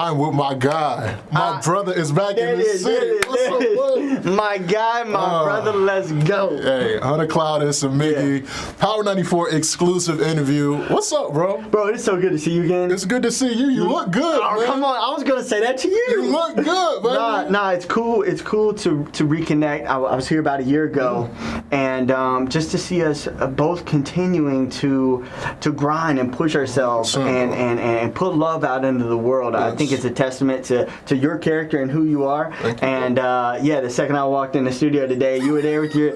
I'm with my guy. My brother is back in the city. What's up, bud? My guy, my brother, let's go. Hey, Hunter Clowdus and Miggie, Power 94 exclusive interview. What's up, bro? Bro, it's so good to see you again. It's good to see you. You look good, Oh, man. come on. I was going to say that to you. You look good, man. Nah, it's cool. It's cool to reconnect. I was here about a year ago, and just to see us both continuing to grind and push ourselves and put love out into the world. Yes. I think it's a testament to your character and who you are. And the second I walked in the studio today, you were there with your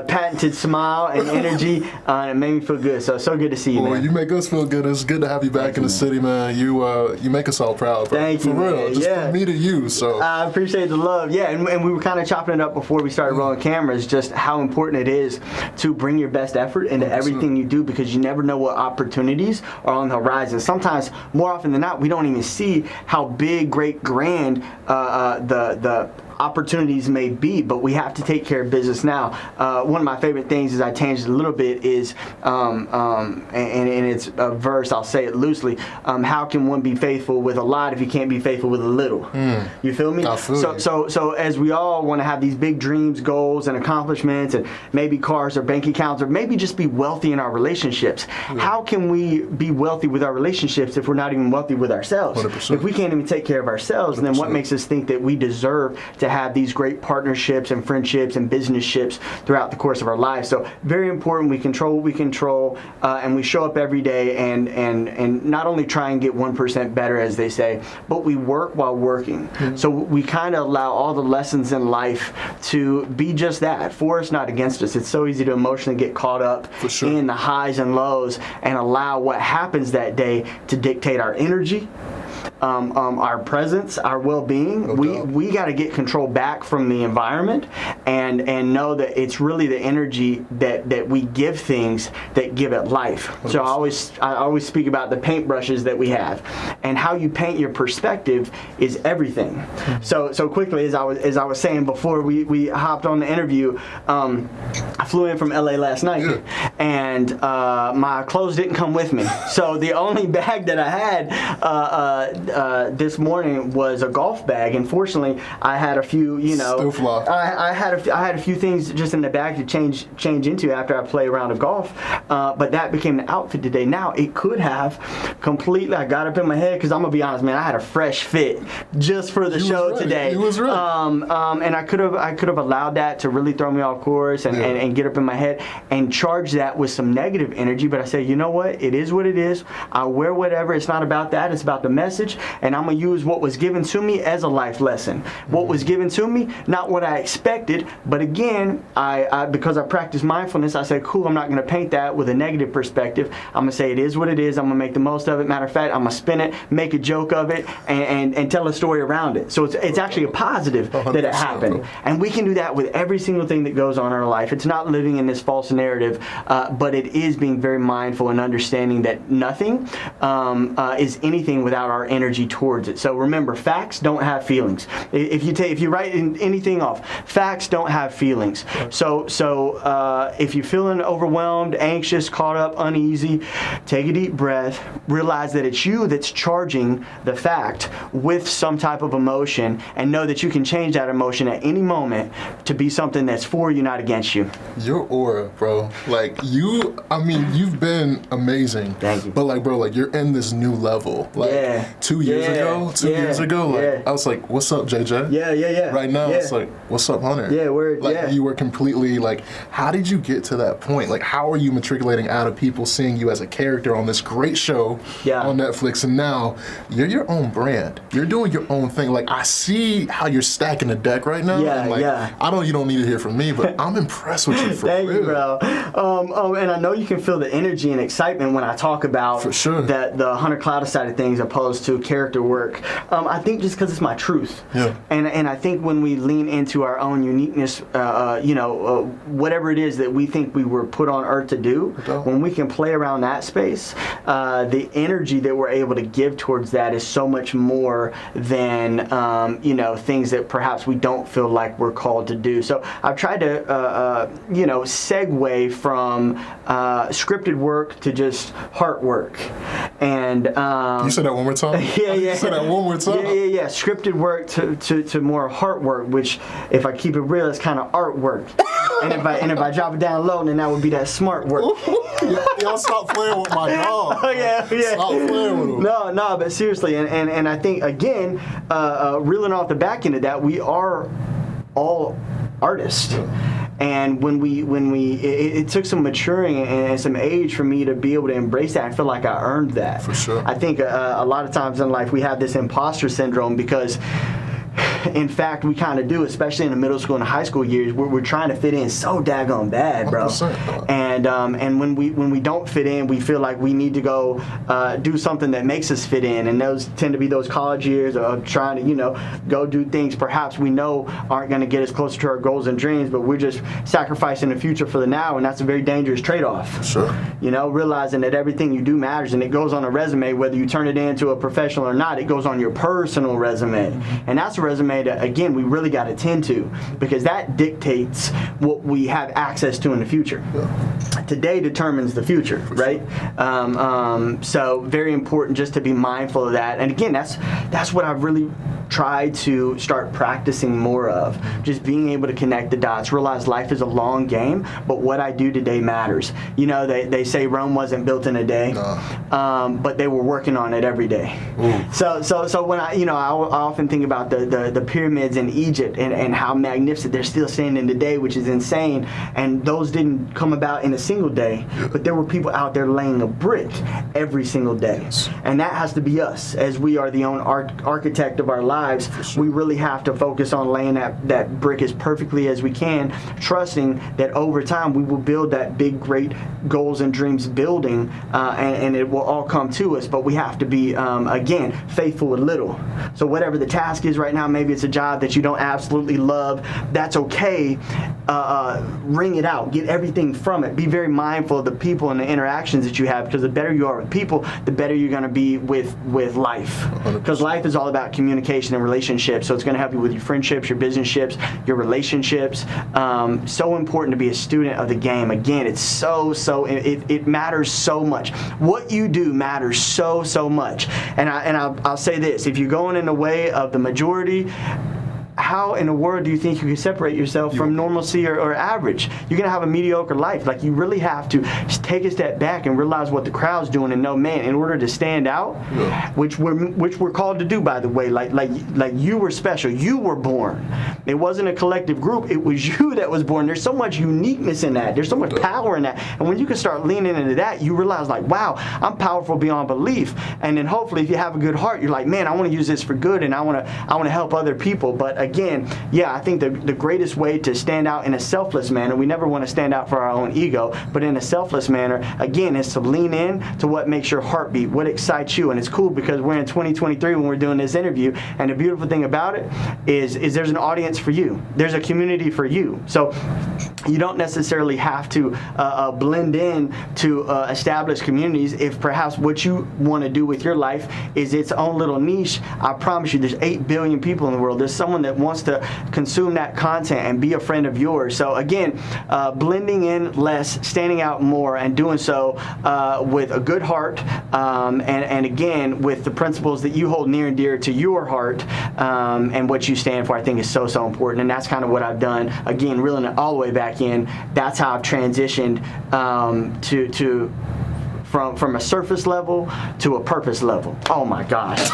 patented smile and energy. It made me feel good. So good to see you, man. You make us feel good. It's good to have you back in the city, man. You make us all proud, bro. Thank you, for real. man. Just from me to you. So I appreciate the love. Yeah, and we were kind of chopping it up before we started rolling cameras, just how important it is to bring your best effort into everything you do, because you never know what opportunities are on the horizon. Sometimes, more often than not, we don't even see how big, great, grand the opportunities may be, but we have to take care of business now. One of my favorite things, as I changed it a little bit, is and it's a verse, I'll say it loosely, how can one be faithful with a lot if you can't be faithful with a little? You feel me? I feel you. So as we all want to have these big dreams, goals, and accomplishments, and maybe cars or bank accounts, or maybe just be wealthy in our relationships, how can we be wealthy with our relationships if we're not even wealthy with ourselves? 100%. If we can't even take care of ourselves, 100%. Then what makes us think that we deserve to have these great partnerships and friendships and business ships throughout the course of our lives? So very important, we control what we control, and we show up every day and not only try and get 1% better, as they say, but we work while working. So we kind of allow all the lessons in life to be just that, for us, not against us. It's so easy to emotionally get caught up in the highs and lows and allow what happens that day to dictate our energy, our presence, our well-being. We got to get control back from the environment and know that it's really the energy that we give things that give it life. So I always speak about the paintbrushes that we have, and how you paint your perspective is everything. So quickly, as I was saying before we hopped on the interview, I flew in from LA last night, and my clothes didn't come with me. So the only bag that I had this morning was a golf bag. Unfortunately, I had a few, I had a few things just in the bag to change into after I play a round of golf. But that became the outfit today. Now it could have completely. I got up in my head, because I'm gonna be honest, man. I had a fresh fit just for the show today. You was ready. And I could have allowed that to really throw me off course and get up in my head and charge that with some negative energy. But I said, you know what? It is what it is. I'll wear whatever. It's not about that. It's about the message. And I'm going to use what was given to me as a life lesson. What was given to me, not what I expected. But again, I because I practice mindfulness, I said, cool, I'm not going to paint that with a negative perspective. I'm going to say it is what it is. I'm going to make the most of it. Matter of fact, I'm going to spin it, make a joke of it, and tell a story around it. So it's actually a positive that it happened. And we can do that with every single thing that goes on in our life. It's not living in this false narrative, but it is being very mindful and understanding that nothing is anything without our energy towards it. So remember, facts don't have feelings. If you write anything off, facts don't have feelings. So if you're feeling overwhelmed, anxious, caught up, uneasy, take a deep breath. Realize that it's you that's charging the fact with some type of emotion, and know that you can change that emotion at any moment to be something that's for you, not against you. Your aura, bro. You've been amazing. Thank you. But bro, you're in this new level. 2 years ago, I was like, what's up, JJ? Yeah. Right now, it's like, what's up, Hunter? Yeah, you were completely how did you get to that point? How are you matriculating out of people seeing you as a character on this great show on Netflix, and now you're your own brand. You're doing your own thing. I see how you're stacking the deck right now. I know you don't need to hear from me, but I'm impressed with you for Thank real. you, bro. And I know you can feel the energy and excitement when I talk about that the Hunter Clowdus side of things opposed to character work. I think just because it's my truth. Yeah. And I think when we lean into our own uniqueness, whatever it is that we think we were put on earth to do, when we can play around that space, the energy that we're able to give towards that is so much more than things that perhaps we don't feel like we're called to do. So I've tried to segue from scripted work to just heart work. And you said that one more time. Yeah. You said that one more time. Yeah. Scripted work to more heart work, which, if I keep it real, is kind of artwork. and if I drop it down low, then that would be that smart work. Y'all stop playing with my dog. Oh yeah. Stop playing with him. No, but seriously, and I think again, reeling off the back end of that, we are all artists. And when it took some maturing and some age for me to be able to embrace that. I feel like I earned that. For sure. I think a lot of times in life we have this imposter syndrome because, in fact, we kind of do, especially in the middle school and high school years. We're trying to fit in so daggone bad, bro. 100%. And when we don't fit in, we feel like we need to go do something that makes us fit in. And those tend to be those college years of trying to, go do things perhaps we know aren't going to get us closer to our goals and dreams, but we're just sacrificing the future for the now, and that's a very dangerous trade-off. Sure. Realizing that everything you do matters, and it goes on a resume, whether you turn it into a professional or not. It goes on your personal resume, and that's a resume that, again, we really got to tend to, because that dictates what we have access to in the future. Today determines the future, right? So very important just to be mindful of that. And again, that's what I've really tried to start practicing more of. Just being able to connect the dots, realize life is a long game, but what I do today matters. They say Rome wasn't built in a day, but they were working on it every day. So when I often think about the pyramids in Egypt and how magnificent they're still standing today, which is insane. And those didn't come about in a single day, but there were people out there laying a brick every single day. And that has to be us, as we are the own architect of our lives. We really have to focus on laying that brick as perfectly as we can, trusting that over time we will build that big, great goals and dreams building, and it will all come to us. But we have to be, again, faithful with little. So whatever the task is right now, maybe it's a job that you don't absolutely love, that's okay. Ring it out. Get everything from it. Be very mindful of the people and the interactions that you have, because the better you are with people, the better you're going to be with life. Because life is all about communication and relationships. So it's going to help you with your friendships, your business-ships, your relationships. So important to be a student of the game. Again, it's it matters so much. What you do matters so much. And I'll say this: if you're going in the way of the majority, how in the world do you think you can separate yourself from normalcy or average? You're going to have a mediocre life. Like, you really have to take a step back and realize what the crowd's doing and know, man, in order to stand out, which we're called to do, by the way, like you were special. You were born. It wasn't a collective group. It was you that was born. There's so much uniqueness in that. There's so much power in that. And when you can start leaning into that, you realize, like, wow, I'm powerful beyond belief. And then hopefully, if you have a good heart, you're like, man, I want to use this for good, and I want to help other people. But again, I think the greatest way to stand out in a selfless manner, we never want to stand out for our own ego, but in a selfless manner, again, is to lean in to what makes your heart beat, what excites you. And it's cool because we're in 2023 when we're doing this interview, and the beautiful thing about it is there's an audience for you. There's a community for you. So you don't necessarily have to blend in to established communities. If perhaps what you want to do with your life is its own little niche, I promise you there's 8 billion people in the world. There's someone that wants to consume that content and be a friend of yours. So again, blending in less, standing out more, and doing so with a good heart, and again with the principles that you hold near and dear to your heart, and what you stand for, I think is so important. And that's kind of what I've done. Again, reeling it all the way back in. That's how I've transitioned from a surface level to a purpose level. Oh my gosh.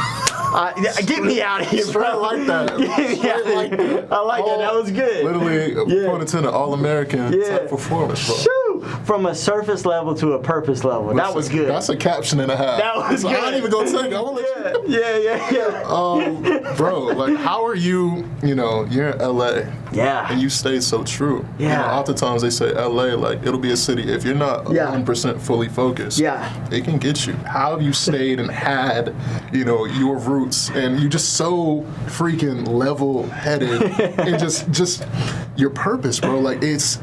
Get me out of here, bro. I like that. I like that. That was good. Literally, put it to an all-American type performance, bro. Shoo! From a surface level to a purpose level. That was good. That's a caption and a half. That was good. I ain't even gonna take it. I want to let Yeah. Bro, like, how are you? You're in LA. Yeah. And you stay so true. Yeah. Oftentimes they say LA, like, it'll be a city. If you're not 1% fully focused, it can get you. How have you stayed and had, your roots, and you're just so freaking level-headed, and just your purpose, bro? Like, it's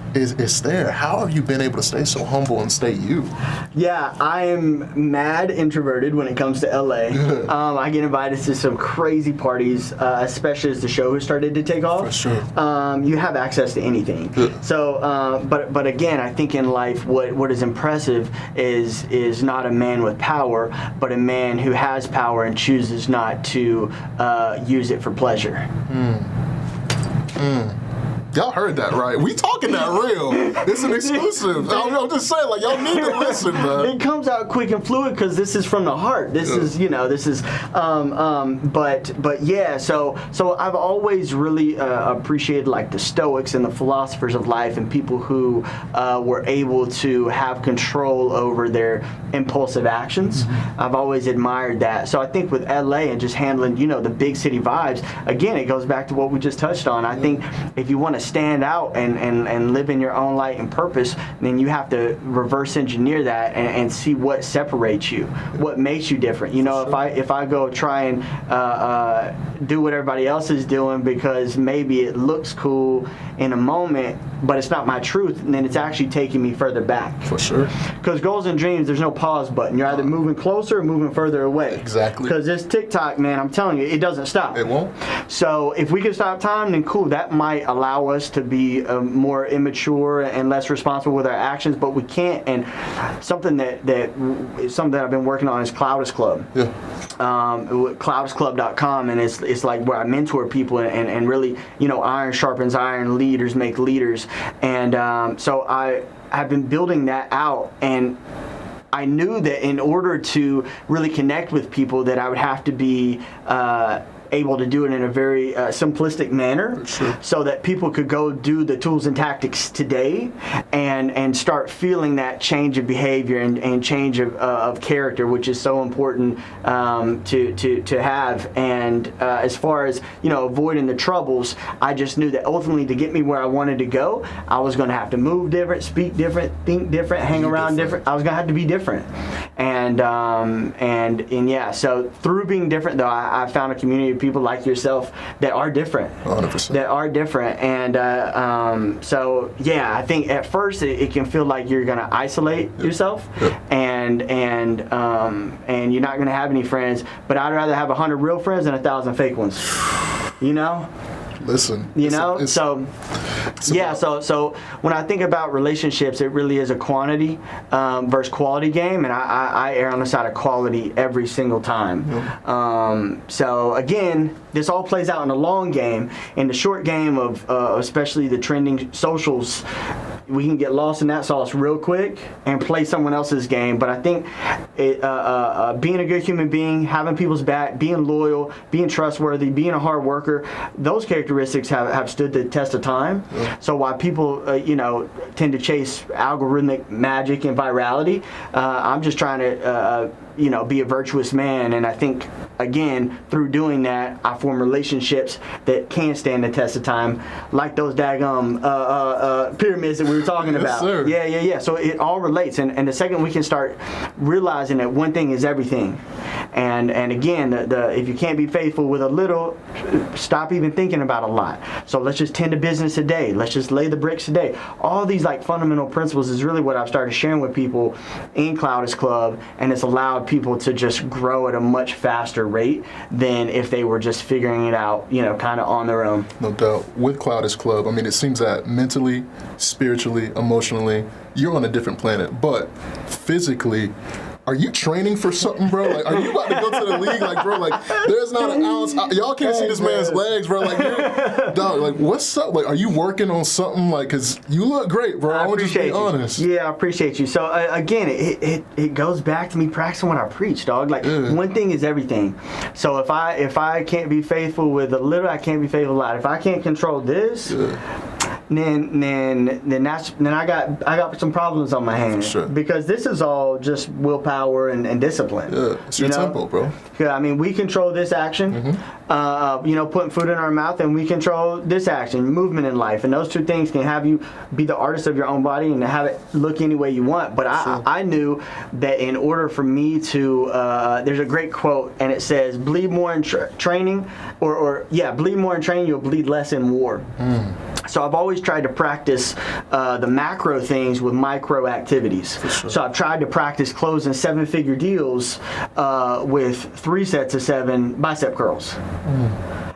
there. How have you been able to stay so humble and stay you? Yeah, I am mad introverted when it comes to LA. I get invited to some crazy parties, especially as the show has started to take off. For sure. You have access to anything. So, but again, I think in life, what is impressive is not a man with power, but a man who has power and chooses not to use it for pleasure. Y'all heard that, right? We talking that real. It's an exclusive. I'm just saying, like, y'all need to listen, man. It comes out quick and fluid because this is from the heart. This is, but yeah. So I've always really appreciated like the Stoics and the philosophers of life and people who were able to have control over their impulsive actions. I've always admired that. So I think with LA and just handling, the big city vibes, again, it goes back to what we just touched on. I think if you want to stand out and live in your own light and purpose, then you have to reverse engineer that and see what separates you, what makes you different. If I go try and do what everybody else is doing because maybe it looks cool in a moment, but it's not my truth, and then it's actually taking me further back. For sure. Because goals and dreams, there's no pause button. You're either moving closer or moving further away. Exactly. Because this TikTok, man, I'm telling you, it doesn't stop. It won't. So if we can stop time, then cool. That might allow us to be more immature and less responsible with our actions, but we can't. And something that I've been working on is Clowdus Club. Yeah. Cloudusclub.com, and it's like where I mentor people and really, iron sharpens iron, leaders make leaders. And so I have been building that out, and I knew that in order to really connect with people that I would have to be able to do it in a very simplistic manner, so that people could go do the tools and tactics today and start feeling that change of behavior and change of character, which is so important to have. And as far as avoiding the troubles, I just knew that ultimately to get me where I wanted to go, I was going to have to move different, speak different, think different, hang around different. I was going to have to be different. And yeah, so through being different, though, I found a community of people like yourself that are different. 100%. That are different. And so yeah, I think at first it can feel like you're going to isolate yourself, and you're not going to have any friends. But I'd rather have 100 real friends than 1,000 fake ones. Listen. So when I think about relationships, it really is a quantity versus quality game, and I err on the side of quality every single time. So again, this all plays out in the long game. In the short game of especially the trending socials, we can get lost in that sauce real quick and play someone else's game. But I think being a good human being, having people's back, being loyal, being trustworthy, being a hard worker, those characteristics have stood the test of time. So while people tend to chase algorithmic magic and virality, I'm just trying to be a virtuous man. And I think, again, through doing that, I form relationships that can stand the test of time, like those daggum pyramids that we were talking about. Sir. Yeah. So it all relates. And the second we can start realizing that one thing is everything. And again, if you can't be faithful with a little, stop even thinking about a lot. So let's just tend to business today. Let's just lay the bricks today. All these like fundamental principles is really what I've started sharing with people in Clowdus Club, and it's allowed people to just grow at a much faster rate than if they were just figuring it out, kind of on their own. No doubt. With Clowdus Club, I mean, it seems that mentally, spiritually, emotionally, you're on a different planet, but physically, are you training for something, bro? Like, are you about to go to the league? Like, bro, like, there's not an ounce. Y'all can't see this man's legs, bro. Like, dog, like, what's up? Like, are you working on something? Like, because you look great, bro. I want you to be honest. Yeah, I appreciate you. So, again, it goes back to me practicing what I preach, dog. Like, one thing is everything. So, if I can't be faithful with a little, I can't be faithful with a lot. If I can't control this, then I got some problems on my hands. Sure. Because this is all just willpower and discipline. Yeah, it's your tempo, bro. Yeah, I mean, we control this action, putting food in our mouth, and we control this action, movement in life. And those two things can have you be the artist of your own body and have it look any way you want. But I knew that in order for me to, there's a great quote, and it says, bleed more in training, bleed more in training, you'll bleed less in war. So I've always tried to practice the macro things with micro activities. Sure. So I've tried to practice closing 7-figure deals with 3 sets of 7 bicep curls.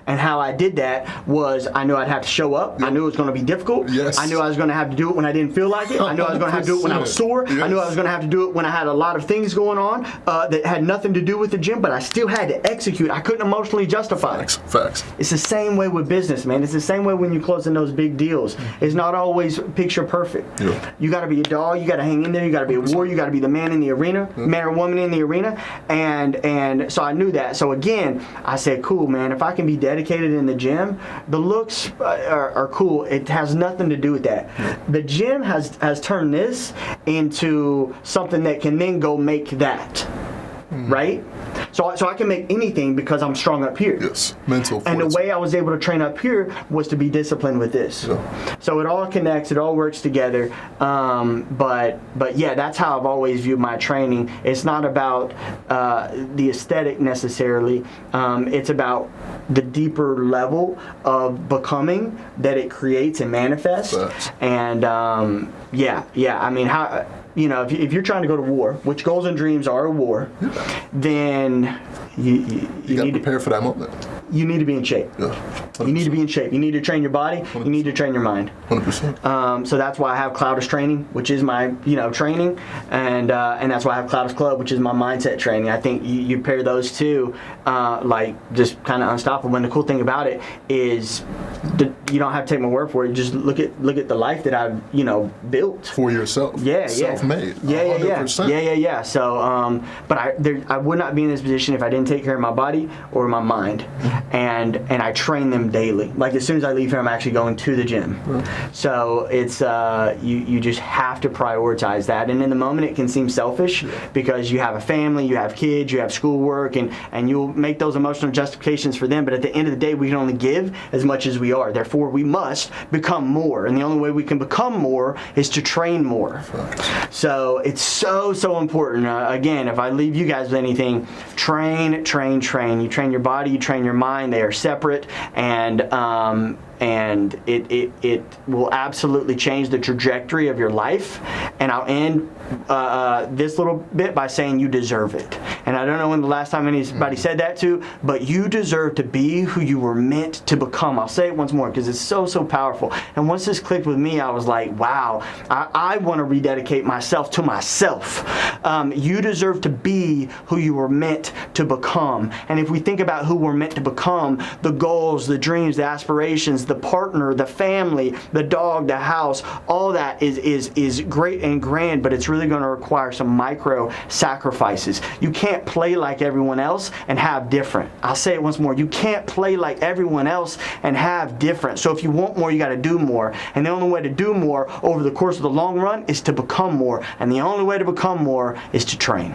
And how I did that was I knew I'd have to show up. Yep. I knew it was going to be difficult. Yes. I knew I was going to have to do it when I didn't feel like it. I knew I was going to have to do it when I was sore. Yes. I knew I was going to have to do it when I had a lot of things going on that had nothing to do with the gym, but I still had to execute. I couldn't emotionally justify it. Facts. It's the same way with business, man. It's the same way when you're closing those big deals. It's not always picture perfect. Yep. You got to be a dog. You got to hang in there. You got to be a warrior. You got to be the man in the arena, man or woman in the arena. And so I knew that. So again, I said, cool, man. If I can be dedicated in the gym, the looks are cool. It has nothing to do with that. The gym has turned this into something that can then go make that. Right? So I can make anything because I'm strong up here. Yes, mental. And the way I was able to train up here was to be disciplined with this. Yeah. So it all connects, it all works together. But yeah, that's how I've always viewed my training. It's not about the aesthetic necessarily. It's about the deeper level of becoming that it creates and manifests. Facts. And yeah. I mean, how. You know, if you're trying to go to war, which goals and dreams are a war, then you got to prepare for that moment. You need to be in shape. Yeah. You need to be in shape. You need to train your body. 100%. You need to train your mind. 100%. So that's why I have Clowdus training, which is my training, and that's why I have Clowdus Club, which is my mindset training. I think you pair those two, like just kind of unstoppable. And the cool thing about it is you don't have to take my word for it. Just look at the life that I've built for yourself. Yeah, self-made. Yeah. 100%. Yeah. So, but I would not be in this position if I didn't take care of my body or my mind. And I train them daily. Like as soon as I leave here, I'm actually going to the gym. So it's you just have to prioritize that. And in the moment, it can seem selfish because you have a family, you have kids, you have schoolwork, and you'll make those emotional justifications for them. But at the end of the day, we can only give as much as we are. Therefore, we must become more. And the only way we can become more is to train more. So it's so important. Again, if I leave you guys with anything, train. You train your body, you train your mind. They are separate, and it will absolutely change the trajectory of your life. And I'll end this little bit by saying you deserve it. And I don't know when the last time anybody said that to, but you deserve to be who you were meant to become. I'll say it once more because it's so powerful. And once this clicked with me, I was like, wow, I want to rededicate myself to myself. You deserve to be who you were meant to become. And if we think about who we're meant to become, the goals, the dreams, the aspirations, the partner, the family, the dog, the house, all that is great and grand, but it's really going to require some micro sacrifices. You can't play like everyone else and have different. I'll say it once more. You can't play like everyone else and have different. So if you want more, you got to do more. And the only way to do more over the course of the long run is to become more. And the only way to become more is to train.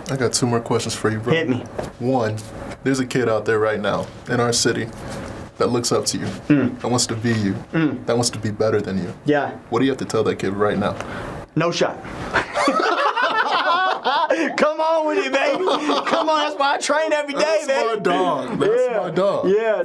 I got 2 more questions for you, bro. Hit me. 1, there's a kid out there right now in our city that looks up to you, that wants to be you, that wants to be better than you. Yeah. What do you have to tell that kid right now? No shot. Come on with it, baby. Come on, that's why I train every day, that's baby. My dog. That's my dog. Yeah,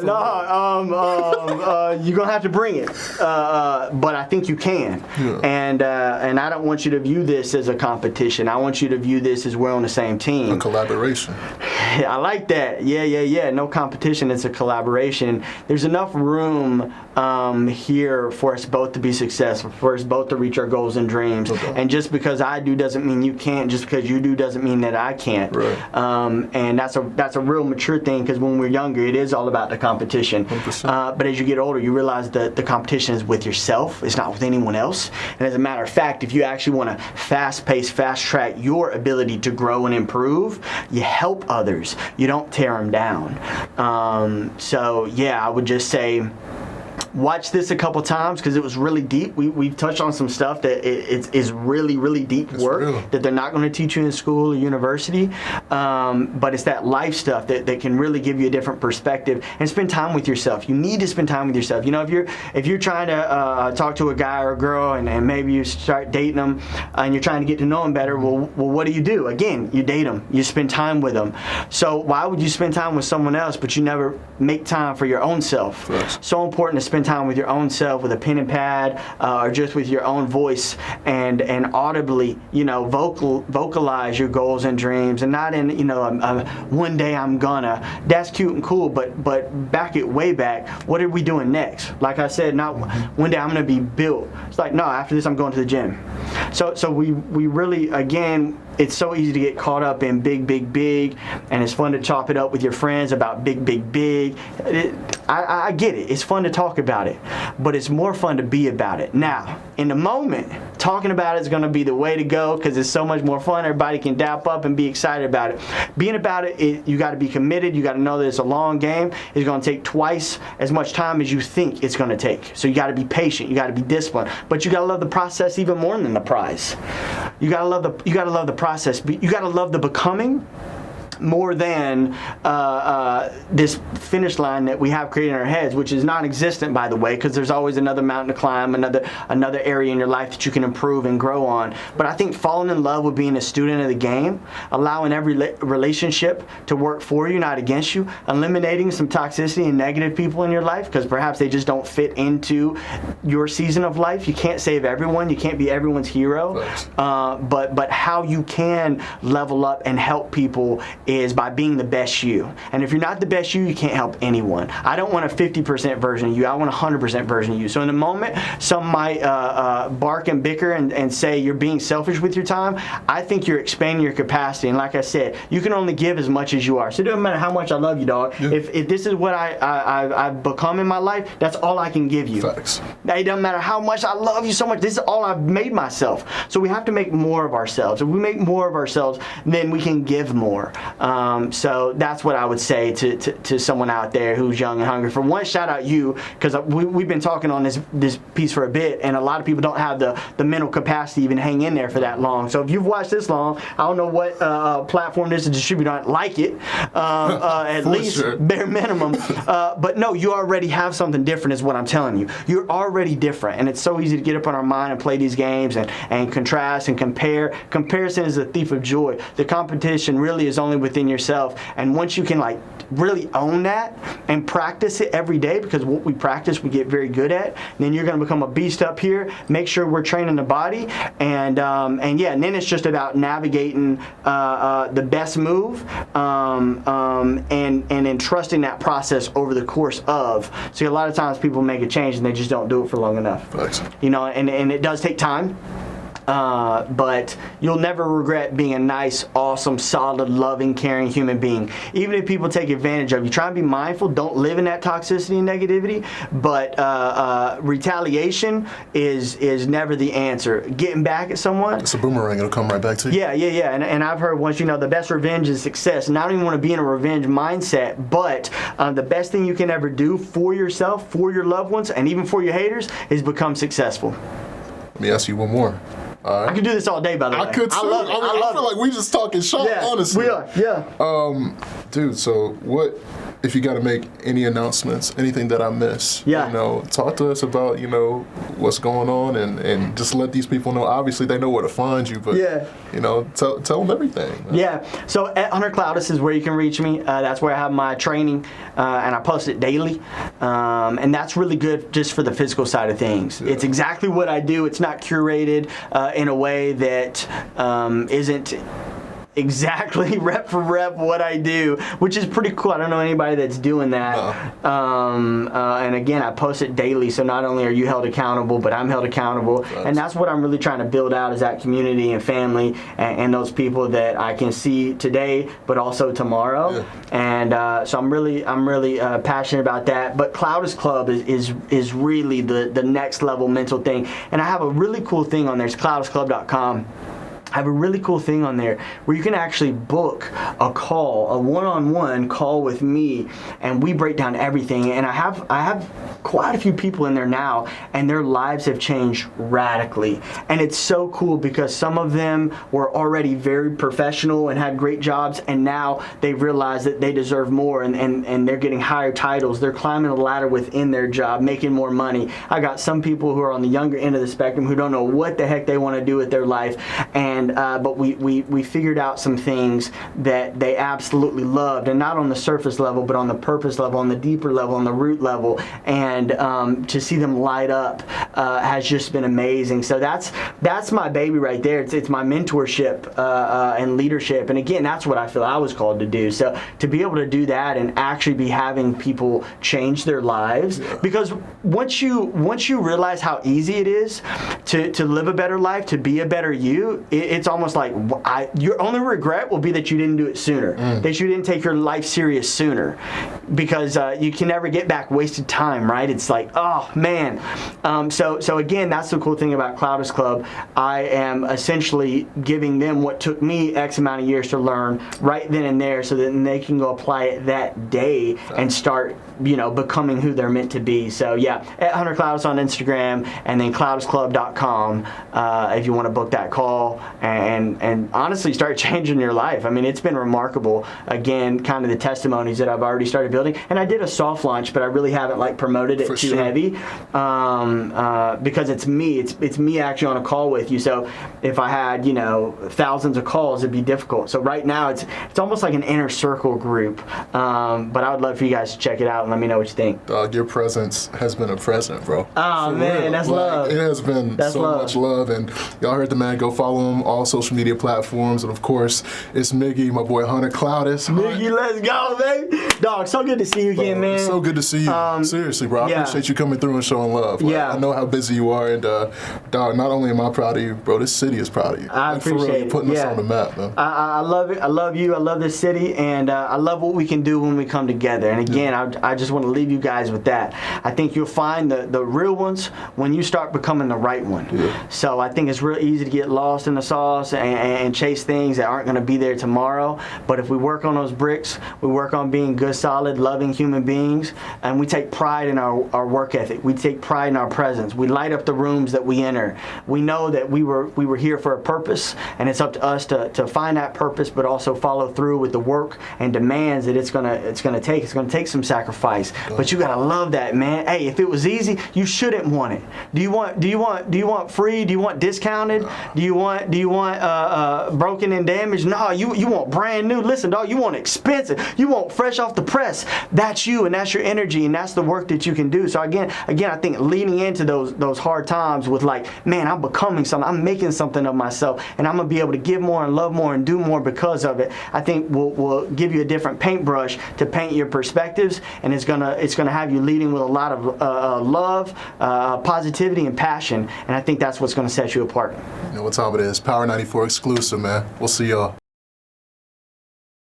you're gonna have to bring it, but I think you can. Yeah. And I don't want you to view this as a competition. I want you to view this as we're on the same team. A collaboration. I like that. Yeah. No competition. It's a collaboration. There's enough room here for us both to be successful, for us both to reach our goals and dreams. Okay. And just because I do doesn't mean you can't. Just because you do doesn't mean that I can't. Right. And that's a real mature thing, because when we're younger, it is all about the competition. But as you get older, you realize that the competition is with yourself. It's not with anyone else. And as a matter of fact, if you actually want to fast-pace, fast-track your ability to grow and improve, you help others. You don't tear them down. So yeah, I would just say, watch this a couple times because it was really deep. We've touched on some stuff that is really deep work that they're not going to teach you in school or university. But it's that life stuff that can really give you a different perspective. And spend time with yourself. You need to spend time with yourself. You know, if you're trying to talk to a guy or a girl and maybe you start dating them and you're trying to get to know them better, well, what do? Again, you date them. You spend time with them. So why would you spend time with someone else but you never make time for your own self? Yes. So important to spend spend time with your own self with a pen and pad, or just with your own voice, and audibly, vocalize your goals and dreams, and not in, one day I'm gonna. That's cute and cool, but back it way back. What are we doing next? Like I said, not one day I'm gonna be built. It's like, no, after this I'm going to the gym. So we really, again, it's so easy to get caught up in big, and it's fun to chop it up with your friends about big. I get it. It's fun to talk about it, but it's more fun to be about it. Now, in the moment, talking about it is going to be the way to go because it's so much more fun. Everybody can dap up and be excited about it. Being about it, you got to be committed. You got to know that it's a long game. It's going to take twice as much time as you think it's going to take. So you got to be patient. You got to be disciplined. But you got to love the process even more than the prize. You got to love the process. You got to love the becoming more than this finish line that we have created in our heads, which is non-existent, by the way, because there's always another mountain to climb, another area in your life that you can improve and grow on. But I think falling in love with being a student of the game, allowing every relationship to work for you, not against you, eliminating some toxicity and negative people in your life because perhaps they just don't fit into your season of life. You can't save everyone. You can't be everyone's hero. But how you can level up and help people is by being the best you. And if you're not the best you can't help anyone. I don't want a 50% version of you. I want a 100% version of you. So in the moment, some might bark and bicker and say you're being selfish with your time. I think you're expanding your capacity. And like I said, you can only give as much as you are. So it doesn't matter how much I love you, dog. Yeah. If this is what I've become in my life, that's all I can give you. Facts. It doesn't matter how much I love you so much. This is all I've made myself. So we have to make more of ourselves. If we make more of ourselves, then we can give more. So that's what I would say to someone out there who's young and hungry. For one, shout out you, because we've been talking on this piece for a bit, and a lot of people don't have the mental capacity to even hang in there for that long. So if you've watched this long, I don't know what platform this is distributed on, like it, at least, sure. Bare minimum. But no, you already have something different is what I'm telling you. You're already different, and it's so easy to get up on our mind and play these games and contrast and compare. Comparison is a thief of joy. The competition really is only within yourself, and once you can really own that and practice it every day, because what we practice we get very good at, then you're going to become a beast up here. Make sure we're training the body, and then it's just about navigating the best move, and entrusting that process over the course of. So a lot of times people make a change and they just don't do it for long enough. Thanks. And it does take time. But you'll never regret being a nice, awesome, solid, loving, caring human being. Even if people take advantage of you, try and be mindful. Don't live in that toxicity and negativity. But retaliation is never the answer. Getting back at someone. It's a boomerang. It'll come right back to you. Yeah. And I've heard once, the best revenge is success. And I don't even want to be in a revenge mindset, but the best thing you can ever do for yourself, for your loved ones, and even for your haters is become successful. Let me ask you one more. All right. I could do this all day, by the way. I could too. I feel like we just talking shop, honestly. We are, yeah. Dude, so what, if you got to make any announcements, anything that I miss, talk to us about, what's going on and just let these people know. Obviously, they know where to find you, but, tell them everything. Man. Yeah. So at Hunter Clowdus is where you can reach me. That's where I have my training, and I post it daily. And that's really good just for the physical side of things. Yeah. It's exactly what I do. It's not curated in a way that isn't exactly rep for rep what I do, which is pretty cool. I don't know anybody that's doing that. No. And again, I post it daily, so not only are you held accountable, but I'm held accountable. Nice. And that's what I'm really trying to build out, is that community and family and those people that I can see today, but also tomorrow. Yeah. And so I'm really passionate about that. But Clowdus Club is really the next level mental thing. And I have a really cool thing on there. It's cloudusclub.com. I have a really cool thing on there where you can actually book a one-on-one call with me, and we break down everything. And I have quite a few people in there now, and their lives have changed radically. And it's so cool because some of them were already very professional and had great jobs, and now they realize that they deserve more, and they're getting higher titles. They're climbing the ladder within their job, making more money. I got some people who are on the younger end of the spectrum who don't know what the heck they want to do with their life, and and but we figured out some things that they absolutely loved, and not on the surface level, but on the purpose level, on the deeper level, on the root level, and to see them light up has just been amazing. So that's my baby right there. It's my mentorship and leadership, and again, that's what I feel I was called to do. So to be able to do that and actually be having people change their lives, because once you realize how easy it is to live a better life, to be a better you, it's almost like your only regret will be that you didn't do it sooner, that you didn't take your life serious sooner, because you can never get back wasted time, right? It's like, oh man. So again, that's the cool thing about Clowdus Club. I am essentially giving them what took me X amount of years to learn right then and there, so that they can go apply it that day and start, becoming who they're meant to be. So yeah, at Hunter Clowdus on Instagram, and then cloudusclub.com if you want to book that call and honestly start changing your life. I mean, it's been remarkable. Again, kind of the testimonies that I've already started building, and I did a soft launch, but I really haven't promoted it too heavy because it's me. It's me actually on a call with you. So if I had thousands of calls, it'd be difficult. So right now it's almost like an inner circle group. But I would love for you guys to check it out and let me know what you think. Dog, your presence has been a present, bro. Oh man, real. That's love. It has been much love, and y'all heard the man. Go follow him all social media platforms, and of course it's Miggie, my boy Hunter Clowdus. Miggie, let's go, baby. Dog, so good to see you again, man. So good to see you. Seriously, bro. I appreciate you coming through and showing love. I know how busy you are, and dog, not only am I proud of you, bro, this city is proud of you. I appreciate it. You're putting us on the map, man. I love it. I love you. I love this city, and I love what we can do when we come together. And again, I just want to leave you guys with that. I think you'll find the real ones when you start becoming the right one. So I think it's real easy to get lost in the sauce and chase things that aren't going to be there tomorrow. But if we work on those bricks, we work on being good, solid, loving human beings, and we take pride in our work ethic. We take pride in our presence. We light up the rooms that we enter. We know that we were here for a purpose, and it's up to us to find that purpose, but also follow through with the work and demands that it's gonna take. It's gonna take some sacrifice, but you gotta love that, man. Hey, if it was easy, you shouldn't want it. Do you want free? Do you want discounted? Do you want broken and damaged? No, you want brand new. Listen, dog, you want expensive. You want fresh off the press. That's you, and that's your energy, and that's the work that you can do. So again, I think leaning into those hard times with man, I'm becoming something. I'm making something of myself, and I'm gonna be able to give more and love more and do more because of it. I think will give you a different paintbrush to paint your perspectives, and it's gonna have you leading with a lot of love, positivity, and passion. And I think that's what's gonna set you apart. You know what time it is? Power 94 exclusive, man. We'll see y'all.